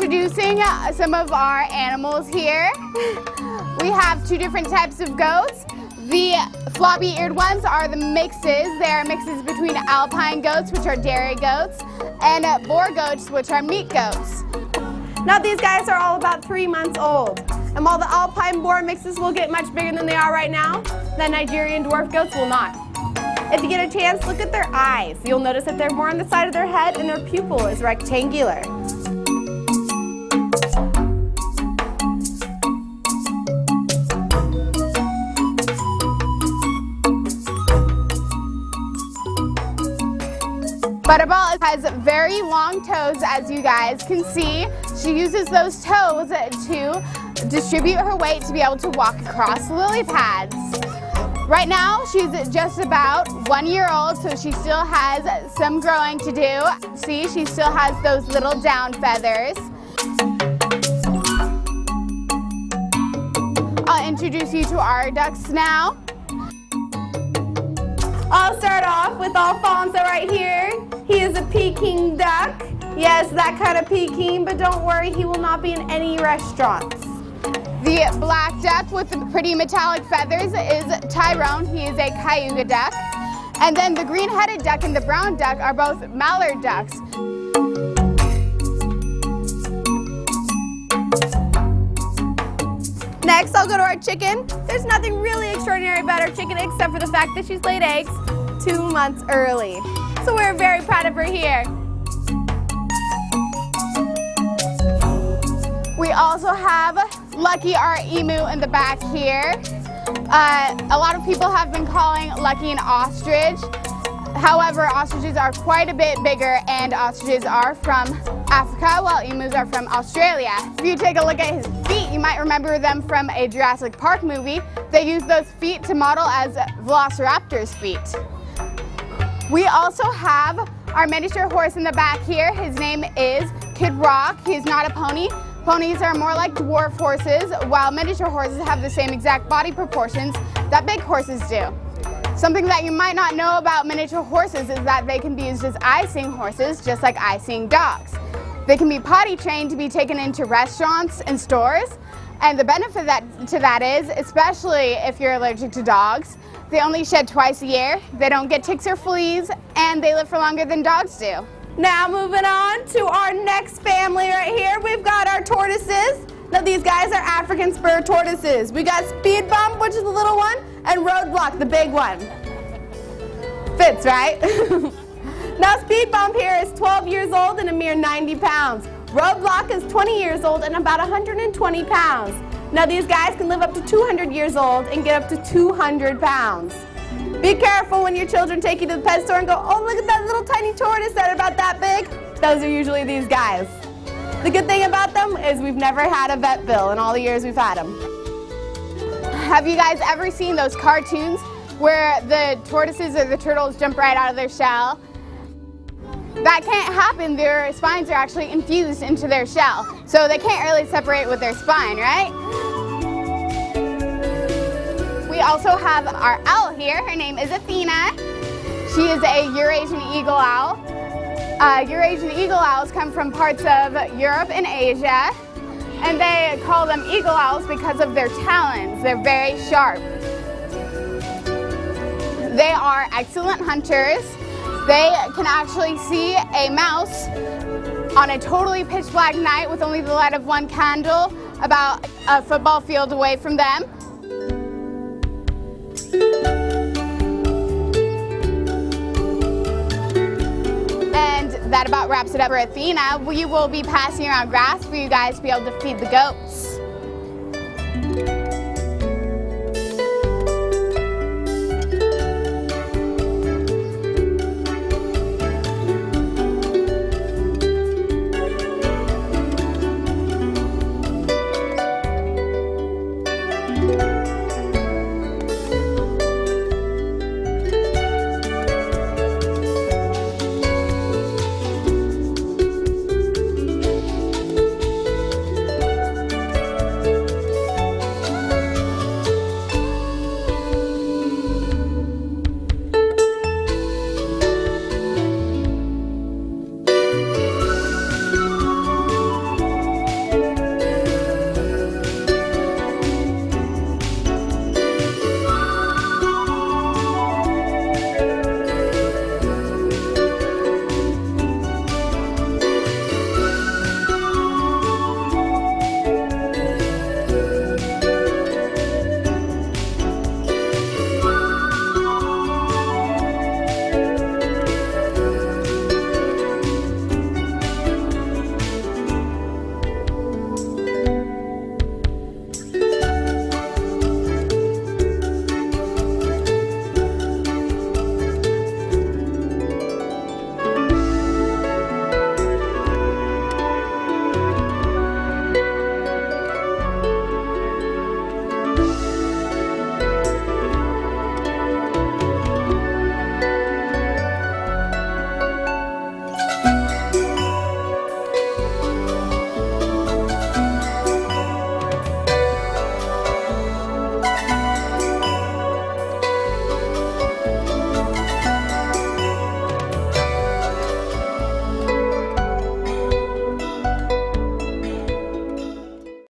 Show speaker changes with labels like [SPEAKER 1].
[SPEAKER 1] Introducing some of our animals here. We have two different types of goats. The floppy-eared ones are the mixes. They are mixes between alpine goats, which are dairy goats, and boar goats, which are meat goats.
[SPEAKER 2] Now these guys are all about 3 months old. And while the alpine boar mixes will get much bigger than they are right now, the Nigerian dwarf goats will not. If you get a chance, look at their eyes. You'll notice that they're more on the side of their head and their pupil is rectangular.
[SPEAKER 1] Butterball has very long toes, as you guys can see. She uses those toes to distribute her weight to be able to walk across lily pads. Right now, she's just about 1 year old, so she still has some growing to do. See, she still has those little down feathers. I'll introduce you to our ducks now.
[SPEAKER 2] I'll start off with Alfonso right here. He is a Peking duck. Yes, that kind of Peking, but don't worry, he will not be in any restaurants.
[SPEAKER 1] The black duck with the pretty metallic feathers is Tyrone. He is a Cayuga duck. And then the green-headed duck and the brown duck are both mallard ducks.
[SPEAKER 2] Next, I'll go to our chicken. There's nothing really extraordinary about our chicken except for the fact that she's laid eggs 2 months early. So we're very proud of her here.
[SPEAKER 1] We also have Lucky, our emu, in the back here. A lot of people have been calling Lucky an ostrich. However, ostriches are quite a bit bigger, and ostriches are from Africa, while emus are from Australia. If you take a look at his feet, you might remember them from a Jurassic Park movie. They used those feet to model as Velociraptor's feet. We also have our miniature horse in the back here. His name is Kid Rock. He's not a pony. Ponies are more like dwarf horses, while miniature horses have the same exact body proportions that big horses do. Something that you might not know about miniature horses is that they can be used as eye-seeing horses, just like eye-seeing dogs. They can be potty trained to be taken into restaurants and stores, and the benefit to that is, especially if you're allergic to dogs, they only shed twice a year, they don't get ticks or fleas, and they live for longer than dogs do.
[SPEAKER 2] Now moving on to our next family right here, we've got our tortoises. Now these guys are African spur tortoises. We got Speed Bump, which is the little one, and Roadblock, the big one. Fits, right? Now Speed Bump here is 12 years old and a mere 90 pounds. Roadblock is 20 years old and about 120 pounds. Now these guys can live up to 200 years old and get up to 200 pounds. Be careful when your children take you to the pet store and go, oh, look at that little tiny tortoise that are about that big. Those are usually these guys. The good thing about them is we've never had a vet bill in all the years we've had them.
[SPEAKER 1] Have you guys ever seen those cartoons where the tortoises or the turtles jump right out of their shell? That can't happen. Their spines are actually infused into their shell, so they can't really separate with their spine, right? We also have our owl here. Her name is Athena. She is a Eurasian eagle owl. Eurasian eagle owls come from parts of Europe and Asia, and they call them eagle owls because of their talons. They're very sharp. They are excellent hunters. They can actually see a mouse on a totally pitch black night with only the light of one candle about a football field away from them. And that about wraps it up for Athena. We will be passing around grass for you guys to be able to feed the goats.